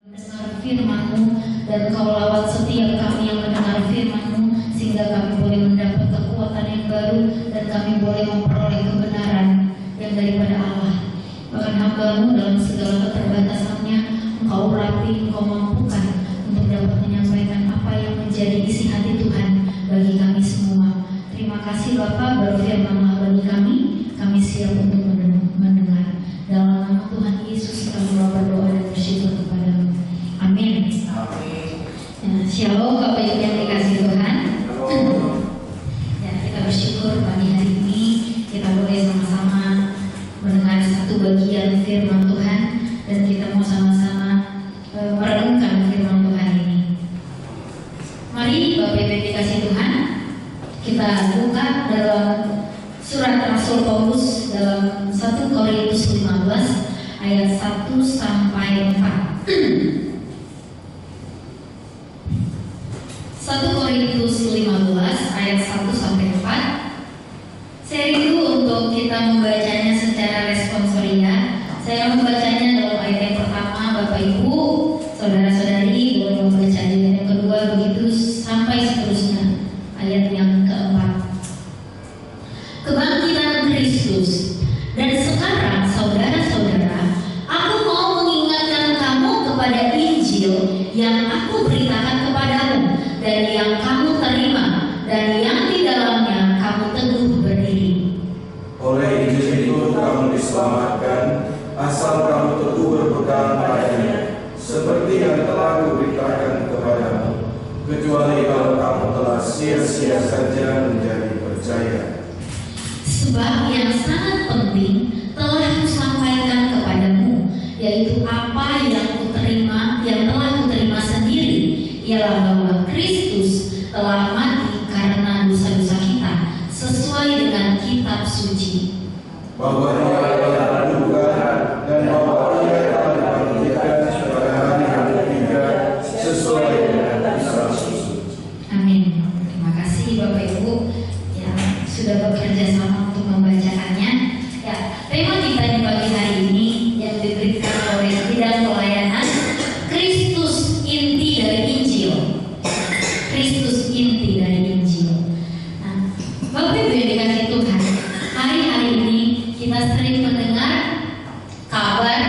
mendengar firman-Mu, dan Kau lawat setiap kami yang mendengar firman-Mu, sehingga kami boleh mendapat kekuatan yang baru dan kami boleh memperoleh kebenaran yang daripada Allah. Bahkan hamba-Mu dalam segala keterbatasannya, Engkau urapi, Engkau mampukan untuk dapat menyampaikan apa yang menjadi isi hati Tuhan bagi kami semua. Terima kasih Bapa, berfirman-Lah bagi kami siap untuk mendengar. Dalam nama Tuhan Yesus kami berdoa dan bersyukur kepada-Mu. Amin. Ya, Shalom Bapak Ibu yang dikasihi Tuhan. Ya, kita bersyukur pagi hari ini kita boleh sama-sama mendengar satu bagian firman Tuhan, dan kita mau sama-sama merenungkan firman Tuhan ini. Mari Bapak Ibu yang dikasihi Tuhan, kita buka dalam surat Rasul Paulus dalam 1 Korintus 15 ayat 1 sampai 4. 1 Korintus 15 ayat 1 sampai 4. Saya rindu untuk kita membacanya secara responsoria. Saya membacanya dalam ayat yang pertama, Bapak Ibu, saudara-saudari boleh membaca ayat yang kedua, begitu sampai seterusnya ayat yang keempat. Kebangkitan Kristus. Dan sekarang saudara-saudara, aku mau mengingatkan kamu kepada Injil yang aku beritakan kepadamu dan yang kamu terima dan yang di dalamnya kamu teguh berdiri. Oleh Injil itu kamu diselamatkan asal kamu teguh berpegang padanya, seperti yang telah kuberitakan kepadamu, kecuali kalau kamu telah sia-sia saja menjadi percaya. Sebab yang sangat penting telah kusampaikan kepadamu, yaitu apa yang telah kuterima sendiri, ialah bahwa Kristus telah mati karena dosa-dosa kita, sesuai dengan kitab suci. Bahwa Ia telah dilupakan dan bahwa Ia telah dibangkitkan pada hari yang ketiga, sesuai dengan kitab suci. Amin. Terima kasih Bapak Ibu yang sudah bekerja sama untuk membacakannya. Ya, tema kita di pagi hari ini yang diberikan oleh bidang pelayanan, Kristus inti dari Injil. Kristus inti dari Injil. Nah, Bapak Ibu yang dikasihi Tuhan, hari-hari ini kita sering mendengar kabar,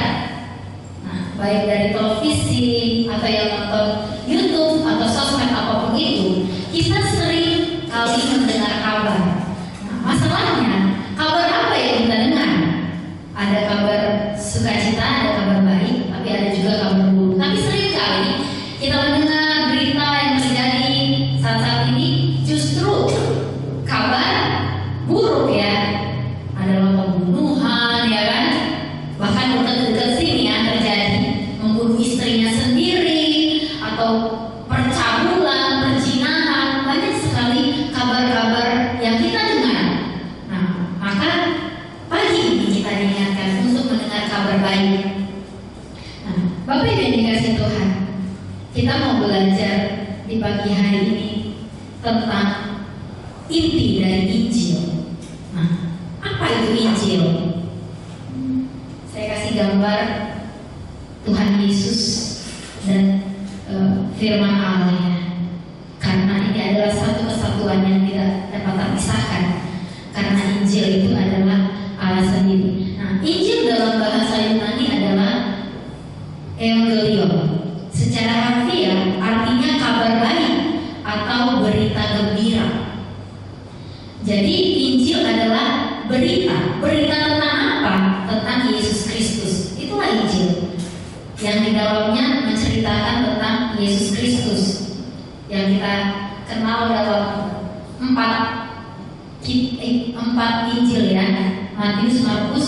baik dari televisi atau yang nonton YouTube atau sosmed apapun itu, kita sering kali mendengar kabar. Nah, masalahnya, kabar apa yang kita dengar? Ada kabar sukacita, ada kabar baik, tapi ada juga kabar buruk. Tapi sering kali kita mendengar berita yang terjadi saat-saat ini justru kabar buruk ya. Ada pembunuhan ya kan, bahkan dekat-dekat sini ya terjadi, membunuh istrinya sendiri atau percabulan, perzinahan, banyak sekali kabar-kabar yang kita dengar. Nah, maka pagi ini kita diingatkan untuk mendengar kabar baik. Nah, Bapak Ibu yang dikasihi Tuhan, kita mau belajar di pagi hari ini tentang inti dari Injil. Nah, apa itu Injil? Saya kasih gambar Tuhan Yesus dan firman Allah, karena ini adalah satu kesatuan yang tidak dapat terpisahkan, karena Injil itu adalah Allah sendiri. Nah, Injil dalam bahasa Yunani adalah Evangelion. Secara harfiah artinya kabar baik atau berita gembira. Jadi Injil adalah berita tentang apa? Tentang Yesus Kristus. Itulah Injil, yang di dalamnya menceritakan tentang Yesus Kristus, yang kita kenal dalam empat Injil ya, Matius, Markus,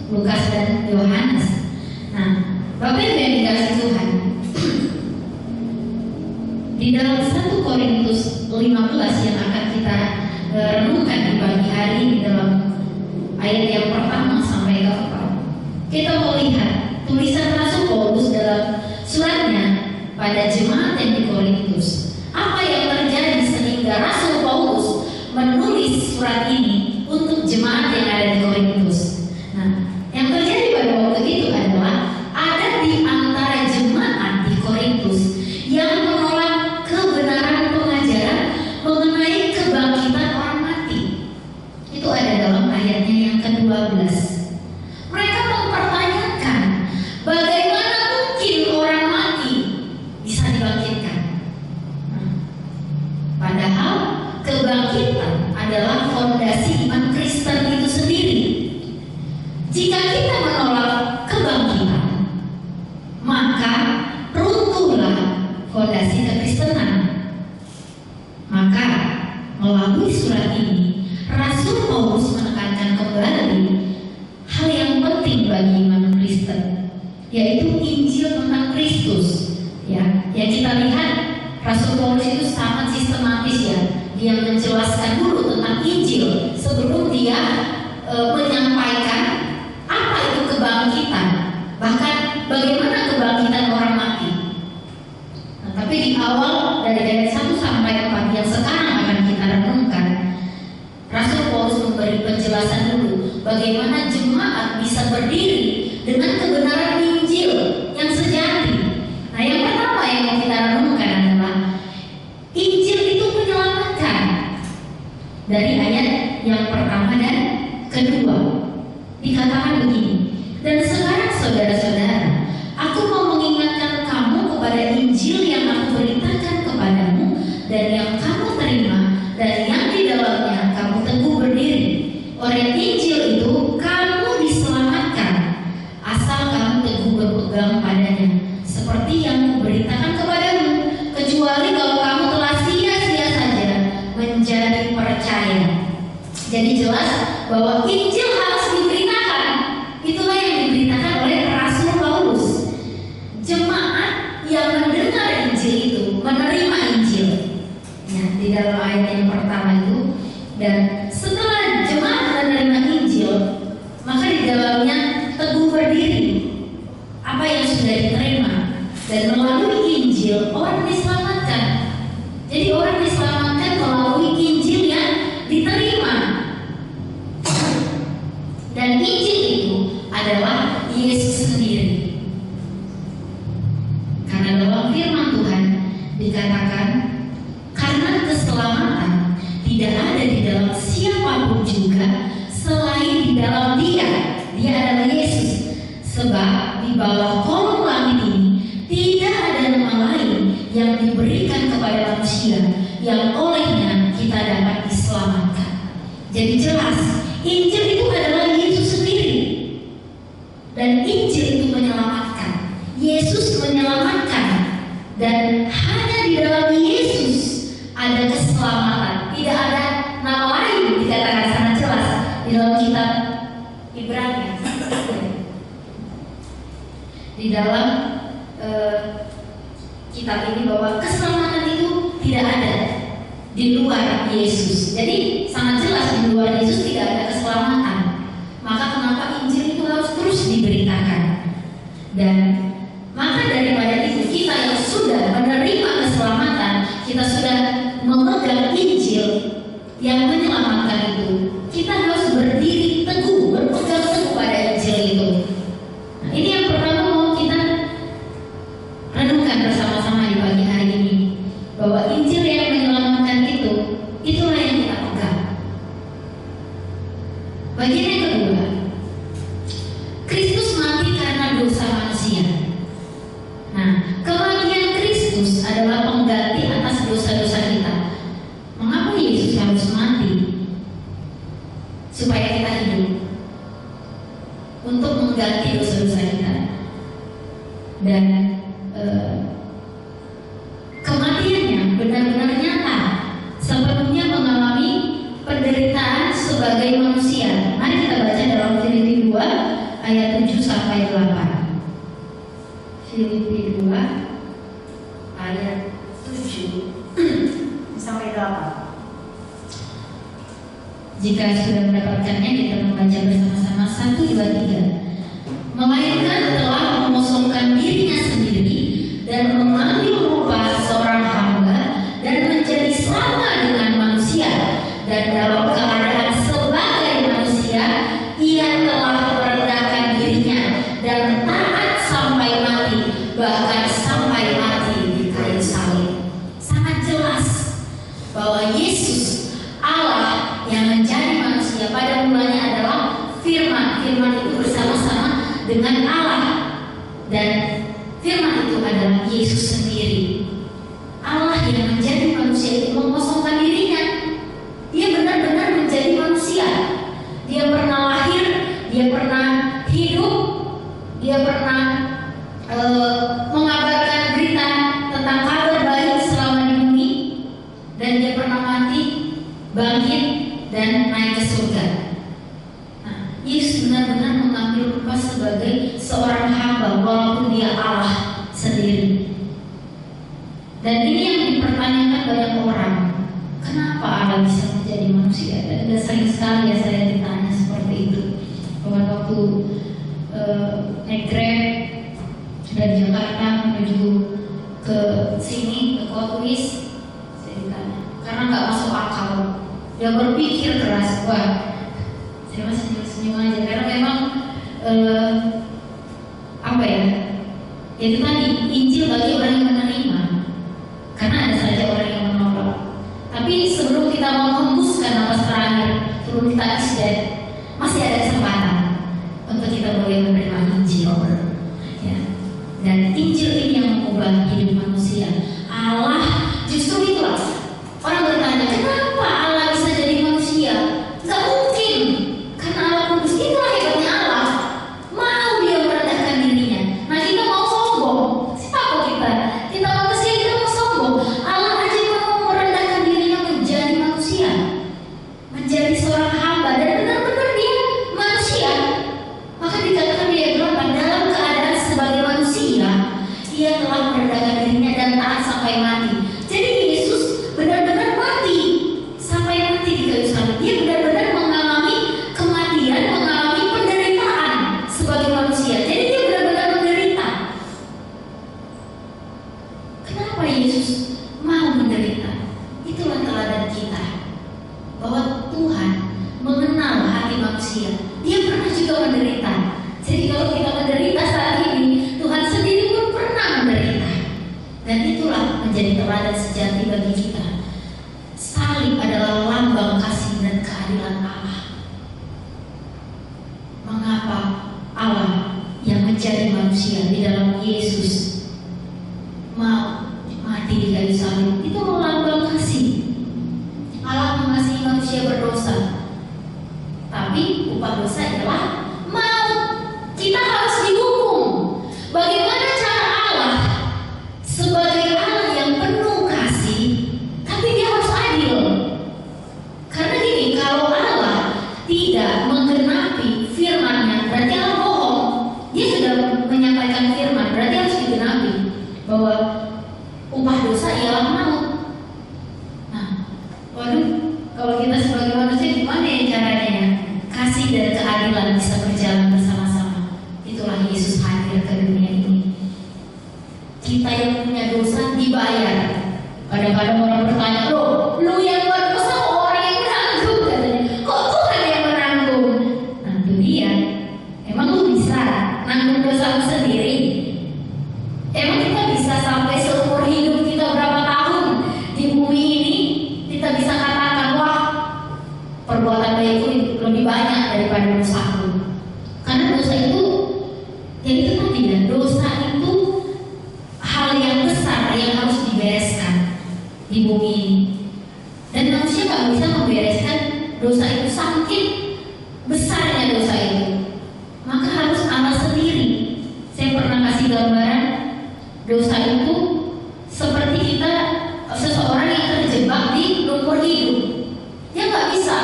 Lukas, dan Yohanes. Nah, Bapak Ibu yang dikasihi Tuhan, di dalam 1 Korintus 15 yang akan kita renungkan di pagi hari, di dalam ayat yang pertama sampai ke-4, kita melihat tulisan Rasul Paulus dalam suratnya pada jemaat yang di Korintus. Apa yang terjadi sehingga Rasul Paulus menulis surat ini untuk jemaat yang ada di Korintus? Nah, yang terjadi pada waktu itu adalah ada di antara jemaat di kita menolak kebangkitan, maka runtuhlah fondasi kekristenan. Maka melalui surat ini, Rasul Paulus menekankan kembali hal yang penting bagi iman Kristen, yaitu Injil tentang Kristus. Ya, kita lihat Rasul Paulus itu sangat sistematis ya. Dia menjelaskan dulu tentang Injil sebelum dia menyampaikan apa itu kebangkitan, bahkan bagaimana kebangkitan orang mati. Nah, tapi di awal dari ayat 1 sampai 4 yang sekarang akan kita renungkan, Rasul Paulus memberi penjelasan dulu bagaimana jemaat bisa berdiri dengan kebenaran Injil yang sejati. Nah, yang pertama yang mau kita renungkan adalah Injil itu menyelamatkan. Dari ayat yang pertama dan kedua dikatakan begini, dan sekarang saudara-saudara, aku mau mengingatkan kamu kepada Injil yang aku beritakan kepadamu dan yang kamu terima dan yang di dalamnya kamu teguh berdiri. Oleh Injil itu kamu diselamatkan asal kamu teguh berpegang padanya, seperti yang kuberitakan kepadamu, kecuali kalau kamu telah sia-sia saja menjadi percaya. Jadi jelas bahwa Injil harus diberitakan. Itulah yang diberitakan oleh Rasul Paulus. Jemaat yang mendengar Injil itu menerima Injil. Ya, di dalam ayat yang pertama itu, dan setelah jemaat menerima Injil, maka di dalamnya teguh berdiri apa yang sudah diterima, dan melalui Injil orang diselamatkan. Jadi orang diselamatkan melalui Injil yang diterima. Dan Injil itu adalah Yesus sendiri. Karena dalam firman Tuhan dikatakan, karena keselamatan tidak ada di dalam siapapun juga selain di dalam Dia. Dia adalah Yesus. Sebab di bawah kolong langit ini tidak ada nama lain yang diberikan kepada manusia yang olehnya kita dapat diselamatkan. Jadi jelas, Injil itu adalah Yesus sendiri. Dan Injil itu menyelamatkan. Yesus menyelamatkan. Dan hanya di dalam Yesus ada keselamatan. Tidak ada nama lain, dikatakan sangat jelas di dalam kitab Ibrani. Di dalam kitab ini bahwa keselamatan itu tidak ada di luar Yesus. Jadi sangat jelas di luar Yesus tidak ada keselamatan. Maka kenapa Injil itu harus terus diberitakan? Dan maka daripada itu, kita yang sudah menerima keselamatan, kita sudah memegang Injil yang menyelamatkan itu, kita harus berdiri teguh, berpegang teguh pada Injil itu. Nah, ini yang pertama mau kita renungkan bersama-sama di pagi hari ini, bahwa Injil yang menyelamatkan itu, itulah yang kita pegang. Bagian yang kedua, Kristus mati karena dosa manusia. Nah, kematian Kristus adalah pengganti atas dosa-dosa kita. Mengapa Yesus harus mati? Supaya kita hidup, untuk mengganti dosa-dosa kita. Dan kematiannya benar-benar nyata, sepenuhnya mengalami penderitaan sebagai manusia. Mari kita baca dalam Filipi 2 ayat 7 sampai 8. Filipi 2 ayat 7 sampai 8. Jika sudah mendapatkannya, kita membaca bersama-sama. 1, 2, 3. Melainkan telah mengosongkan dirinya sendiri dan mengambil rupa seorang hamba dan menjadi sama dengan manusia, dan dalam keadaan sebagai manusia ia telah merendahkan dirinya dan taat sampai mati, bahkan sampai mati di kayu salib. Sangat jelas bahwa Yesus, Allah yang menjadi manusia, pada mulanya adalah Firman. Firman itu bersama-sama dengan Allah, dan Firman itu adalah Yesus sendiri. Allah yang menjadi manusia itu mengosongkan dirinya. Dia benar-benar menjadi manusia. Dia pernah lahir, dia pernah hidup sebagai seorang hamba walaupun dia Allah sendiri. Dan ini yang dipertanyakan banyak orang, kenapa Allah bisa menjadi manusia? Dan sering sekali ya saya ditanya seperti itu. Waktu naik Grab dari Jakarta menuju ke sini, ke Kotwis, saya ditanya karena nggak masuk akal. Dia berpikir keras, wah, saya masih senyum-senyum aja karena memang apa ya? Itu tadi Injil bagi orang yang menerima, karena ada saja orang yang menolak. Tapi sebelum kita mau hembuskan napas terakhir, sebelum kita isdat, masih ada kesempatan untuk kita boleh menerima Injil. Ya. Dan Injil ini yang mengubah hidup manusia. Allah justru itulah. Orang bertanya, kenapa Allah bisa jadi manusia? Gak mungkin, karena Allah kudus. Itulah hebatnya Allah. Mau dia merendahkan dirinya. Nah kita mau sombong. Siapa kita? Kita manusia, kita mau sombong. Allah aja mau merendahkan dirinya menjadi manusia, menjadi seorang hamba, dan benar-benar dia manusia. Maka dikatakan dia berapa dalam keadaan sebagai manusia, dia telah merendahkan dirinya dan taat sampai mati. Jadi Yesus benar-benar mati sampai mati di kayu salib. Dia benar-benar mengalami kematian, mengalami penderitaan sebagai manusia. Jadi dia benar-benar menderita. Kenapa Yesus mau menderita? Itulah teladan kita, bahwa Tuhan mengenal hati manusia. Dia pernah juga menderita. Jadi kalau kita menderita saat ini, Tuhan sendiri pun pernah menderita. Dan itulah menjadi teladan sejati bagi kita. Salib adalah lambang kasih dan keadilan Allah. Mengapa Allah yang menjadi manusia di dalam Yesus mau mati di kayu salib? Itu lambang kasih. Allah mengasihi manusia berdosa, tapi upah dosa adalah maut. Kita harus dihukum. Bagaimana cara Allah sebagai Allah yang penuh kasih, tapi dia harus adil? Karena gini, kalau Allah tidak menggenapi firman-Nya, berarti Allah bohong. Dia sudah menyampaikan firman, berarti harus digenapi bahwa upah dosa ialah maut. Nah, waduh, kalau kita sebagai manusia gimana ya caranya ya? Kasih dan keadilan bisa berjalan bersama-sama. Itulah Yesus hadir ke dunia ini. Kita yang punya dosa dibayar. Kadang-kadang orang bertanya, loh, lu yang buat dosa kok orang yang menanggung? Katanya, kok Tuhan yang menanggung? Nah itu dia. Emang lu bisa nanggung dosa lu sendiri? Emang kita bisa sampai seumur hidup kita berapa tahun di bumi ini, kita bisa katakan, wah, perbuatan baikku lebih banyak daripada dosaku? Karena dosa itu, ya itu tadi ya, dosa itu hal yang besar yang harus dibereskan di bumi ini. Dan manusia nggak bisa membereskan dosa itu, saking besarnya dosa itu. Maka harus Allah sendiri. Saya pernah kasih gambaran, dosa itu seperti kita, seseorang yang terjebak di lumpur hidup. Dia nggak bisa.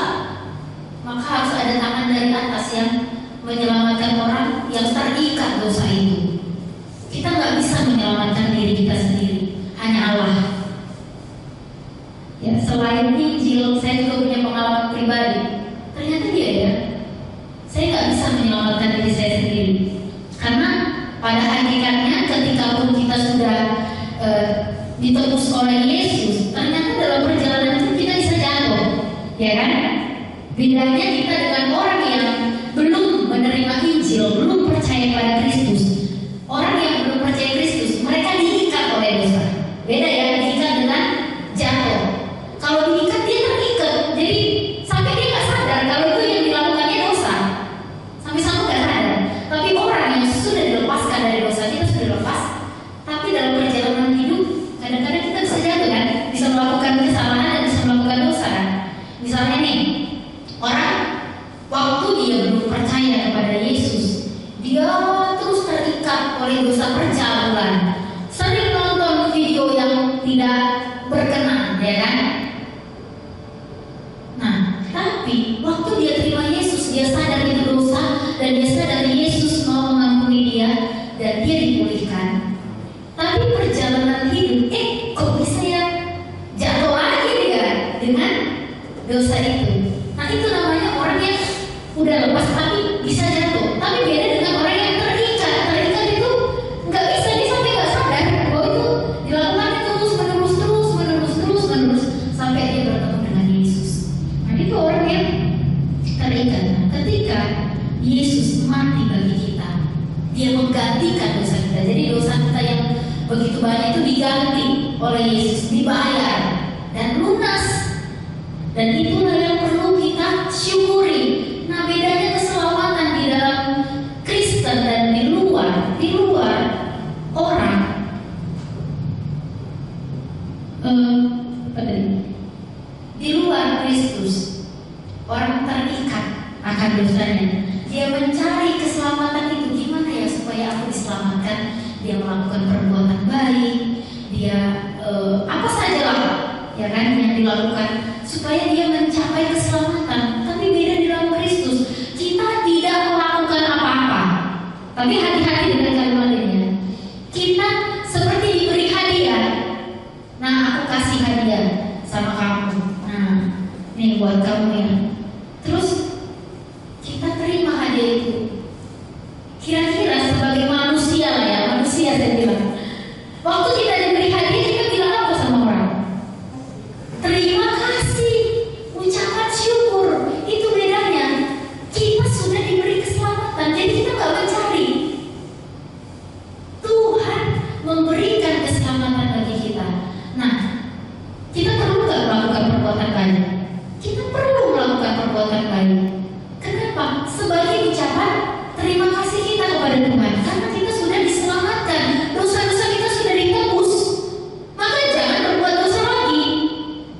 Maka harus ada tangan dari atas yang menyelamatkan orang yang terikat dosa itu. Kita nggak bisa menyelamatkan diri kita sendiri, hanya Allah. Ya, selain Injil, saya juga punya pengalaman pribadi. Ternyata dia ya, saya nggak bisa menyelamatkan diri saya sendiri. Karena pada hakikatnya ketika pun kita sudah ditebus oleh Yesus, ternyata dalam perjalanan itu kita bisa jatuh, ya kan? Bedanya kita dengan orang yang belum menerima Injil, belum percaya pada Kristus. Orang yang belum percaya Kristus, mereka diikat oleh dosa. Beda ya, diikat dengan jatuh. Kalau diikat dia terikat, jadi sampai dia nggak sadar kalau itu yang dilakukannya dosa. Sampai-sampai nggak sadar. Tapi orang yang sudah dilepaskan dari dosa, kita sudah lepas. Tapi dalam perjalanan hidup, kadang-kadang kita bisa jatuh kan, bisa melakukan kesalahan dan bisa melakukan dosa. Misalnya nih, orang waktu dia belum percaya kepada Yesus, dia terus terikat oleh dosa percabulan, sering nonton video yang tidak berkenan, ya kan? Nah, tapi waktu dia terima Yesus, dia sadar itu dosa dan dia sadar Yesus mau perjalanan hidup, kok bisa ya jatuh lagi nih kan dengan dosa itu. Nah itu namanya orang yang udah lepas tapi bisa jatuh. Tapi beda dengan orang yang terikat. Terikat itu nggak bisa, dia sampai nggak sadar bahwa itu dilakukan terus menerus sampai dia bertemu dengan Yesus. Nah itu orang yang terikat. Nah, ketika Yesus mati bagi kita, dia menggantikan dosa kita. Jadi dosa kita yang begitu banyak itu diganti oleh Yesus, dibayar dan lunas. Dan itulah yang perlu kita syukuri. Nah bedanya keselamatan di dalam Kristen dan di luar orang di luar Kristus, orang terikat akan dosanya. Dia mencari keselamatan itu, gimana ya supaya aku diselamatkan. Dia melakukan perbuatan baik, dia apa sajalah ya kan yang dilakukan supaya dia mencapai keselamatan. Tapi beda di dalam Kristus, kita tidak melakukan apa-apa. Tapi hati-hati dengan kalimat ini. Kita seperti diberi hadiah. Nah, aku kasih hadiah sama kamu. Nah, nih buat kamu ya. Terus kita terima hadiah itu. Kira-kira sebagai manusia lah ya, manusia saya bilang. Waktu kita diberi hadiah, kita bilang apa sama orang? Terima kasih, ucapan syukur. Itu bedanya. Kita sudah diberi keselamatan, jadi kita nggak mencari. Tuhan memberikan keselamatan bagi kita. Nah, kita perlu nggak melakukan perbuatan baik? Kita perlu melakukan perbuatan baik. Kenapa? Sebagai ucapan terima kasih kita kepada Tuhan, karena kita sudah diselamatkan, dosa-dosa kita sudah ditebus. Maka jangan berbuat dosa lagi.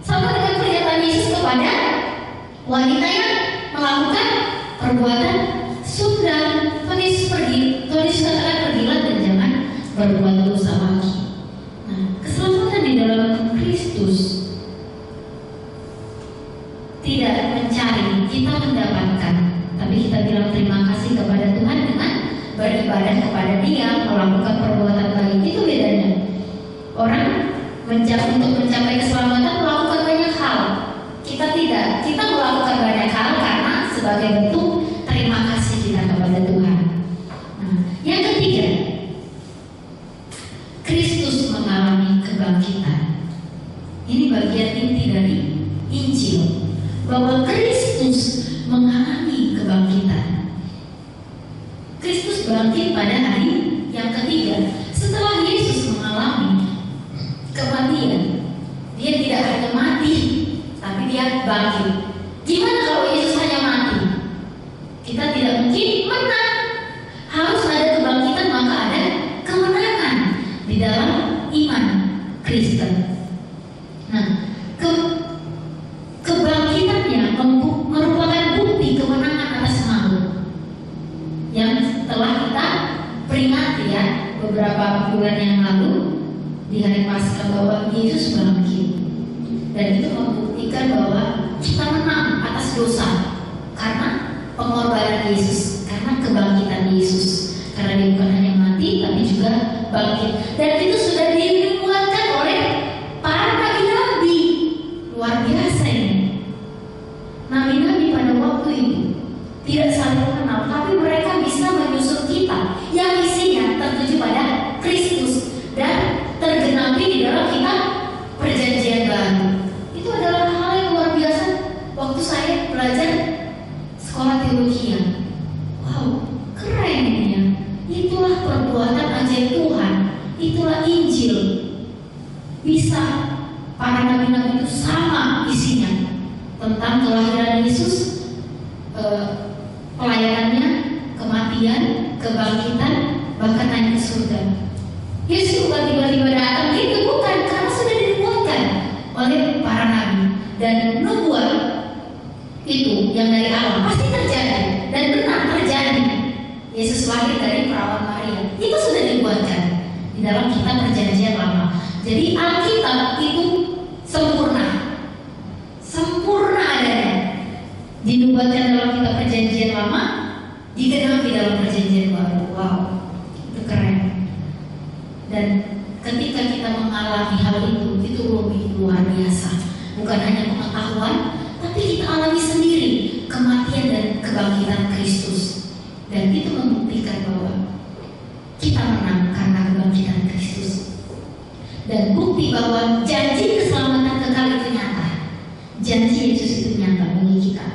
Sama dengan pernyataan Yesus kepada wanita yang melakukan perbuatan sudah. Tuhan Yesus pergi, Tuhan Yesus katakan pergilah dan jangan berbuat dosa lagi. Nah, keselamatan di dalam Kristus tidak mencari, kita mendapatkan. Tapi kita bilang terima kasih kepada Tuhan dengan beribadah kepada Dia, melakukan perbuatan baik. Itu bedanya. Orang untuk mencapai keselamatan melakukan banyak hal. Kita tidak. Kita melakukan banyak hal karena sebagai bentuk terima kasih kita kepada Tuhan. Nah, yang ketiga, Kristus mengalami kebangkitan. Ini bagian inti dari Injil, bahwa Kristus mengalami kebangkitan. Kristus bangkit pada hari yang ketiga. Setelah Yesus mengalami kematian, dia tidak hanya mati, tapi dia bangkit. Gimana kalau Yesus hanya mati? Kita tidak mungkin menang. Harus ada kebangkitan, maka ada kemenangan di dalam iman Kristen. Nah, kebangkitannya merupakan bukti kemenangan atas makhluk yang telah kita peringati ya beberapa bulan yang lalu di hari Paskah, bahwa Yesus bangkit, dan itu membuktikan bahwa kita menang atas dosa karena pengorbanan Yesus, karena kebangkitan Yesus, karena dia bukan hanya mati tapi juga bangkit. Dan itu sudah dinubuatkan oleh para nabi-nabi. Luar biasa ini. Nabi-nabi pada waktu itu tidak saling kenal, tapi mereka bisa menyusun kitab yang isinya tertuju pada Kristus dan tergenapi di dalam kitab Perjanjian Baru. Itu adalah hal yang luar biasa. Waktu saya belajar sekolah teologi, wow, keren ini ya. Itulah perbuatan ajaib Tuhan. Itulah Injil. Bisa para nabi-nabi itu sama isinya tentang kelahiran Yesus, pelayanannya, kematian, kebangkitan, bahkan naik ke surga. Yesus bukan tiba-tiba datang gitu, bukan, karena sudah dinubuatkan oleh para nabi. Dan nubuat itu yang dari Allah pasti terjadi dan benar terjadi. Yesus lahir dari perawan Maria, itu sudah dinubuatkan di dalam kitab Perjanjian Lama. Jadi Alkitab itu sempurna adanya, dinubuatkan dalam kitab Perjanjian Lama, digenapi dalam Perjanjian Baru. Wow, itu keren. Dan ketika kita mengalami hal itu lebih luar biasa. Bukan hanya pengetahuan, tapi kita alami sendiri kematian dan kebangkitan Kristus. Dan itu membuktikan bahwa kita menang karena kebangkitan Kristus. Dan bukti bahwa janji keselamatan kekal itu nyata. Janji Yesus itu nyata bagi kita.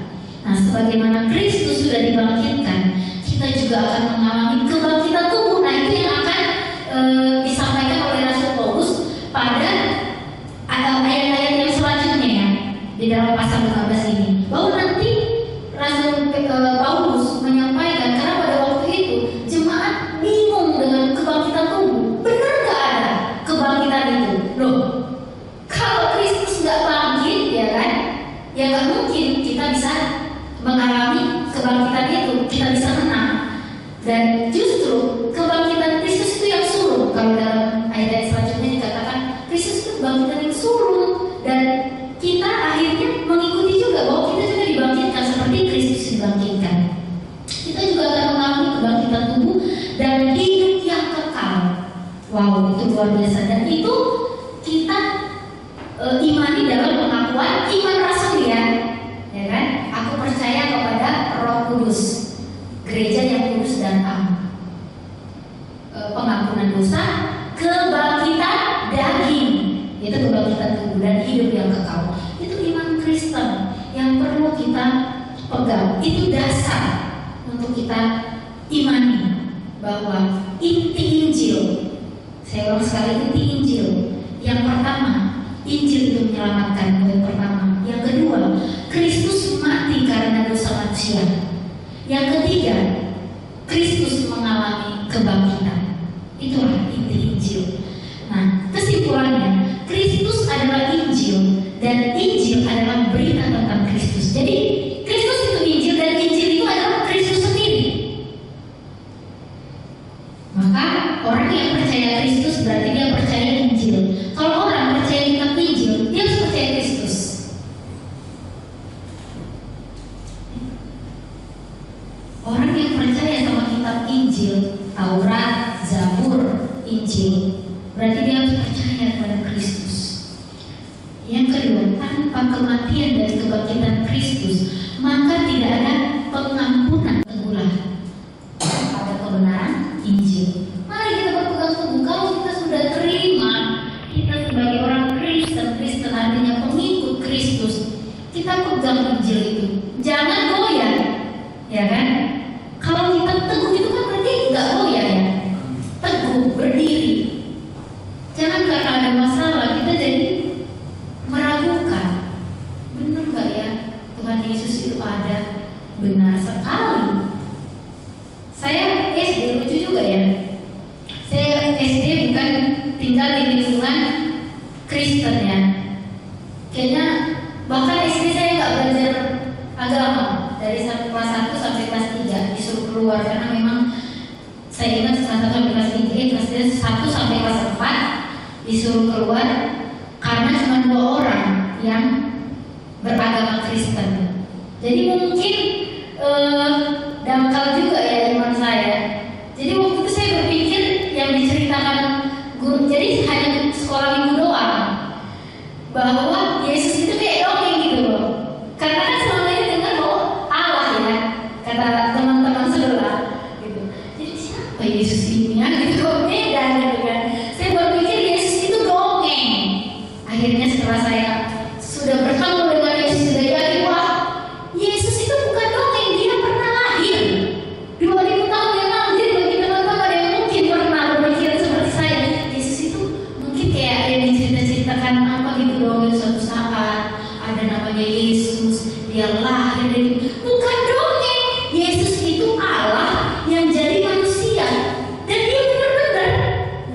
Nah, sebagaimana Kristus sudah dibangkitkan, kita juga akan mengalami kebangkitan tubuh. Nah, itu yang akan disampaikan oleh Rasul Paulus pada ayat-ayat yang selanjutnya ya, di dalam pasal 15 ini. Bahwa nanti Rasul Paulus menyampaikan, karena pada waktu itu jemaat bingung dengan kebangkitan tubuh. Benar nggak ada kebangkitan itu? Loh, kalau Kristus nggak bangkit, ya kan? Ya nggak mungkin kita bisa mengalami kebangkitan itu, kita bisa menang. Dan justru kebangkitan Kristus itu yang suruh. Kalau dalam ayat selanjutnya dikatakan Kristus itu kebangkitan yang suruh, dan kita akhirnya mengikuti juga bahwa kita juga dibangkitkan seperti Kristus dibangkitkan. Kita juga akan mengalami kebangkitan tubuh dan hidup yang kekal. Wow, itu luar biasa. Dan itu kita imani dalam pengakuan iman rasulian, ya kan? Aku percaya kepada Roh Kudus, gereja yang kudus dan am, pengampunan dosa, kebangkitan daging, itu kebangkitan tubuh dan hidup yang kekal. Itu iman Kristen yang perlu kita pegang. Itu dasar untuk kita imani bahwa inti Injil, saya ulang sekali, inti Injil. Yang pertama, Injil itu menyelamatkan, yang pertama. Yang kedua, Kristus mati karena dosa manusia. Yang ketiga, Kristus mengalami kebangkitan. Itulah inti Injil. Nah, kesimpulannya, Kristus adalah Injil dan Injil adalah berita tentang Kristus. Jadi, Kristus itu Injil dan Injil itu adalah Kristus sendiri. Maka orang yang percaya Kristus berarti dia percaya Injil. Kalau orang percaya kitab Injil, dia harus percaya Kristus. Orang yang percaya sama kitab Injil, Taurat, Zabur, Injil, berarti dia harus percaya pada Kristus. Yang kedua, tanpa kematian dan kebangkitan Kristus, maka tidak ada pengampunan. Teguhlah pada kebenaran Injil. Mari kita berpegang teguh. Kalau kita sudah terima, kita sebagai orang Kristen, Kristen artinya pengikut Kristus, kita pegang Injil itu. Jangan goyah, ya kan? Kalau kita teguh itu kan berarti nggak goyah ya. Teguh, berdiri. Jangan karena ada masalah kita jadi meragukan. Benar nggak ya Tuhan Yesus itu ada? Benar sekali. Saya SD, lucu juga ya. Saya SD bukan tinggal di lingkungan Kristen ya. Kayaknya bahkan SD saya nggak belajar agama dari kelas 1 sampai kelas 3, disuruh keluar karena memang saya ingat 1 sampai kelas 3, kelas 1 sampai kelas 4 disuruh keluar karena cuma 2 orang yang beragama Kristen. Jadi mungkin dangkal juga ya iman saya. Jadi waktu itu saya berpikir yang diceritakan guru, jadi hanya sekolah minggu doang, bahwa Yesus itu kayak dongeng gitu loh. Karena kan selama ini dengar bahwa Allah ya, kata teman-teman sebelah gitu. Jadi siapa Yesus ini ya gitu, beda gitu kan. Saya berpikir Yesus itu dongeng. Akhirnya setelah saya sudah bertemu dengan Yesus, sudah yakin wah Yesus itu bukan dongeng, dia pernah lahir 2000 tahun yang lalu. Jadi bagi teman-teman ada yang mungkin pernah berpikiran seperti saya, Yesus itu mungkin kayak yang diceritakan apa gitu dong, suatu saat ada namanya Yesus, dia lahir dari, bukan dongeng. Yesus itu Allah yang jadi manusia dan dia benar-benar,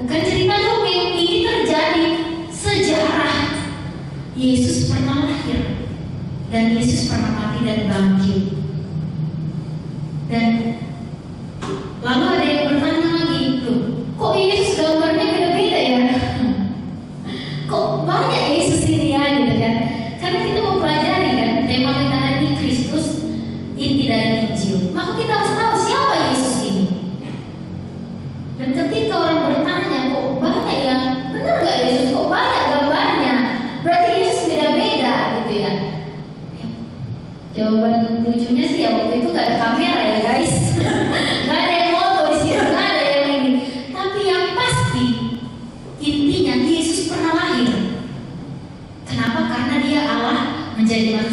bukan cerita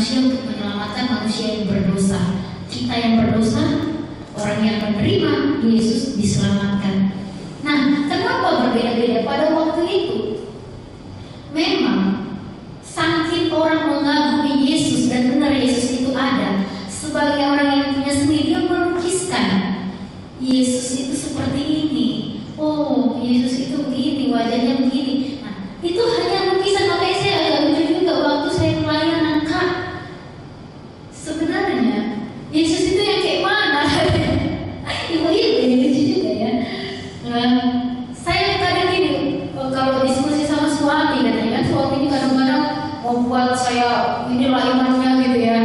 manusia untuk menyelamatkan manusia yang berdosa. Kita yang berdosa, orang yang menerima Yesus diselamatkan. Nah, kenapa berbeda-beda pada waktu itu? Memang saking orang mengagumi Yesus dan benar Yesus itu ada, sebagai orang yang punya seni, dia melukiskan Yesus itu seperti ini. Oh, Yesus itu begini, wajahnya begini. Nah, itu hanya lukisan. Makanya saya agak lucu juga waktu saya pelayanan, Kak. Sebenarnya Yesus itu yang kayak mana? Ibu-ibu ini lucu juga ya. Saya kadang gini, kalau diskusi sama suami, katanya kan suami ini kadang-kadang membuat saya inilah imannya gitu ya.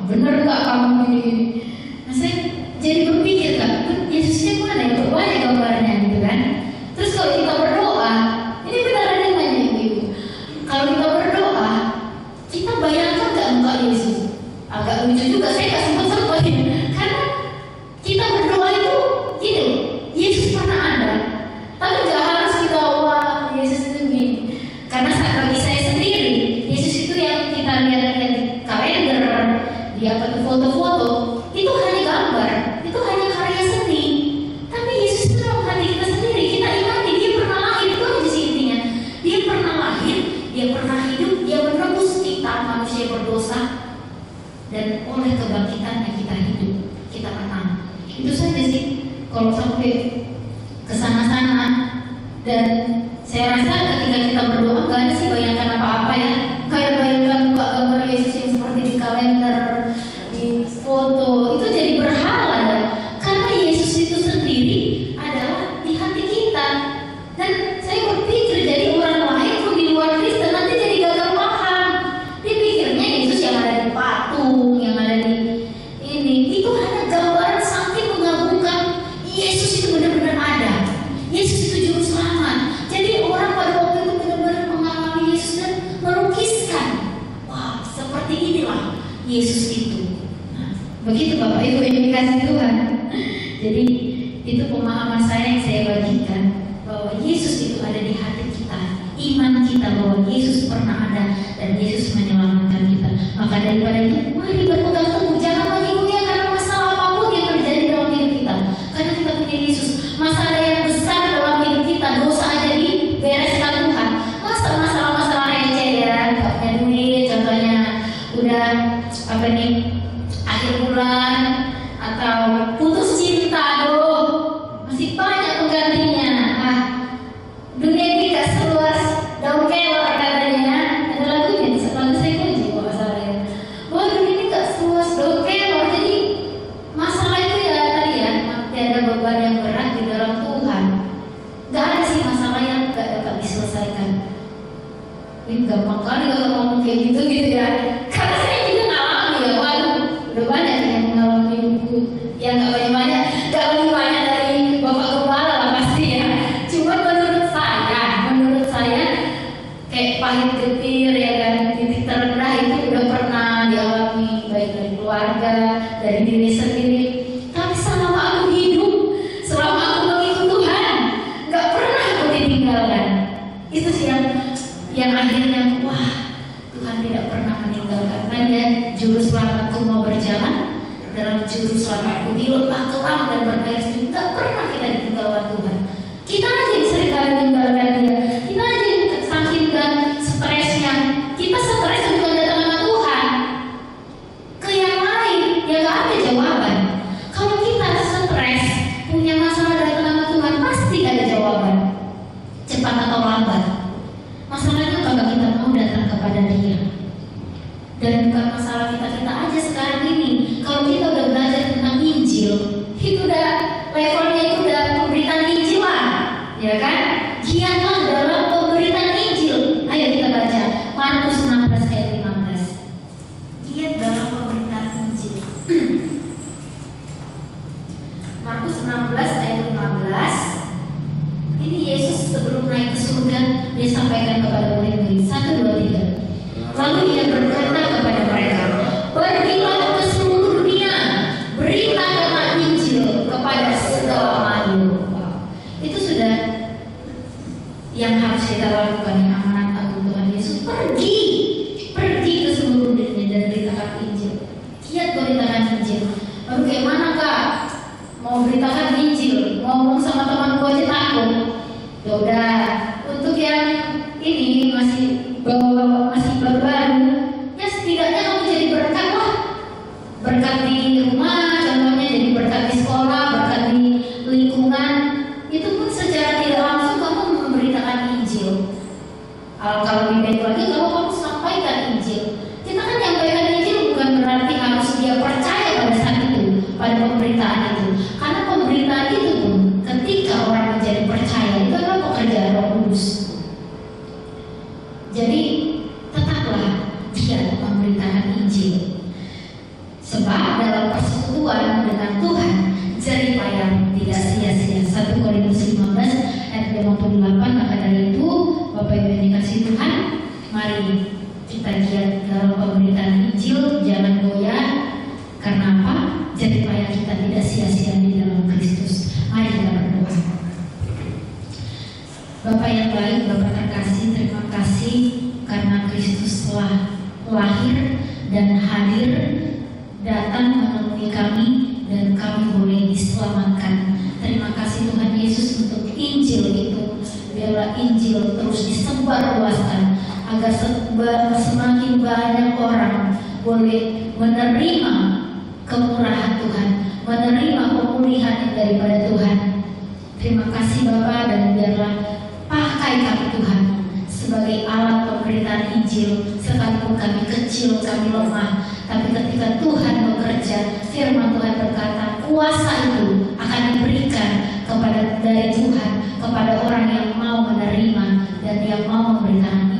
Bener nggak kamu gini-gini? Nah, saya jadi berpikir, Kak, Yesusnya mana yang banyak gambarnya gitu kan? Terus kalau kita berdoa, ini benar adanya ibu-ibu. Kalau kita berdoa, kita bayangkan nggak muka Yesus? Agak lucu juga, saya nggak sempat karena kita berdoa itu gini, Yesus pernah ada, tapi nggak harus kita wah Yesus itu gini. Karena bagi saya sendiri, Yesus itu yang kita lihat-lihat di kalender, di apa tuh foto-foto, itu hanya gambar, itu hanya karya seni. Tapi Yesus itu dalam hati kita sendiri, kita imani dia pernah lahir, itu aja sih intinya. Dia pernah lahir, dia pernah hidup, dia menebus kita manusia berdosa, dan oleh kebangkitannya kita hidup, kita menang. Itu saja sih. Kalau sampai kesana-sana, dan saya rasa ketika kita berdoa gak ada sih bayangkan apa-apa ya. Kayak bayangkan gambar Yesus yang seperti di kalender, di foto, itu jadi berhala ya. Karena Yesus itu sendiri adalah di hati kita. Dan saya berpikir jadi orang lain kok di luar Kristen nanti jadi gagal paham. Dia pikirnya Yesus yang ada di patung, yang ada di ini, itu hanya gambaran saking mengagumkan. Yesus itu benar-benar ada. Yesus itu juru selamat. Jadi orang pada waktu itu benar-benar mengalami Yesus dan melukiskan. Wah, seperti inilah Yesus itu. Nah, begitu Bapak Ibu yang dikasih Tuhan. Jadi itu pemahaman saya yang saya bagikan, bahwa Yesus itu ada di hati kita. Iman kita bahwa Yesus pernah ada dan Yesus menyelamatkan kita. Maka daripada itu, mari berpegang teguh. Jangan lagi goyah karena masalah apapun yang terjadi dalam hidup kita. Karena kita punya Yesus. Masalah yang besar dalam hidup kita, dosa aja dibereskan Tuhan. Masa masalah-masalah receh ya, gak punya duit, contohnya udah apa nih, akhir bulan atau putus cinta, aduh masih banyak penggantinya. Dunia ini gak seluas daun kelor katanya. Ada lagunya, lagu saya kunci kalau masalahnya. Wah, dunia ini gak seluas daun kelor. Jadi masalah itu ya tadi ya, ada beban yang berat di dalam Tuhan. Gak ada sih masalah yang gak dapat diselesaikan. Ini gampang kali kalau ngomong kayak gitu ya. Karena saya juga ngalami ya, waduh, udah banyak yang mengalami hidupku. Ya gak banyak-banyak, gak lebih banyak dari Bapak Kepala lah pasti ya. Cuma menurut saya kayak pahit getir ya kan, titik terendah itu udah pernah dialami, baik dari keluarga, dari diri sendiri. Tapi selama aku hidup, selama aku mengikut Tuhan, gak pernah aku ditinggalkan. Itu sih yang akhirnya wah, Tuhan tidak pernah meninggalkan. Hanya juru selamatku mau berjalan, dalam juru selamatku di lemah kelam dan berair sejuk. Gak pernah kita ditinggalkan Tuhan. Kita aja yang sering kali meninggalkan dia. Kita aja yang saking dan stresnya. Kita stres bukan datang sama Tuhan, ke yang lain ya gak ada jawaban. Kalau kita stres, punya masalah datang sama Tuhan, pasti ada jawaban, cepat atau lambat. Masalahnya kalau kita mau datang kepada Dia. Dan bukan masalah kita aja sekarang ini. Kalau kita udah belajar tentang Injil, itu udah levelnya itu udah pemberitaan Injil lah, ya kan? Giatlah dalam pemberitaan Injil. Ayo kita baca Markus 16 ayat 15. Giat dalam pemberitaan Injil. Markus 16 ayat 15. Ini Yesus sebelum naik ke surga, dia sampaikan kepada murid-murid. 1, 2, 3. Lalu dia berkata kepada mereka, pergilah ke seluruh dunia, beritakanlah Injil kepada segala makhluk. Itu sudah yang harus kita lakukan, yang amanat agung Tuhan Yesus. Pergi ke seluruh dunia dan beritakan itu pun secara tidak langsung kamu memberitakan Injil. Kalau lebih baik lagi kalau kamu sampaikan Injil. Kita kan nyampaikan Injil bukan berarti harus dia percaya pada saat itu, pada pemberitaan itu. Karena pemberitaan itu pun ketika orang menjadi percaya itu adalah pekerjaan Roh Kudus. Jadi tetaplah dia memberitakan Injil. Sebab dalam persekutuan dengan Tuhan jeripayah tidak sia-sia. 1 Korintus 15 ayat 58. Maka dari itu Bapak Ibu yang dikasihi Tuhan, mari kita giat dalam pemberitaan Injil, jangan goyah. Karena apa? Jeripayah kita tidak sia-sia di dalam Kristus. Mari kita berdoa. Bapak yang baik, Bapak terkasih, terima kasih karena Kristus telah lahir dan hadir, datang menemui kami, dan kami boleh diselamatkan. Terima kasih Tuhan Yesus untuk Injil itu. Biarlah Injil terus disebarluaskan agar semakin banyak orang boleh menerima kemurahan Tuhan, menerima pemulihan daripada Tuhan. Terima kasih Bapa, dan biarlah pakai kami Tuhan sebagai alat pemberitaan Injil. Sekalipun kami kecil, kami lemah, tapi ketika Tuhan bekerja, firman Tuhan berkata, kuasa itu akan diberikan dari Tuhan kepada orang yang mau menerima dan yang mau memberitakan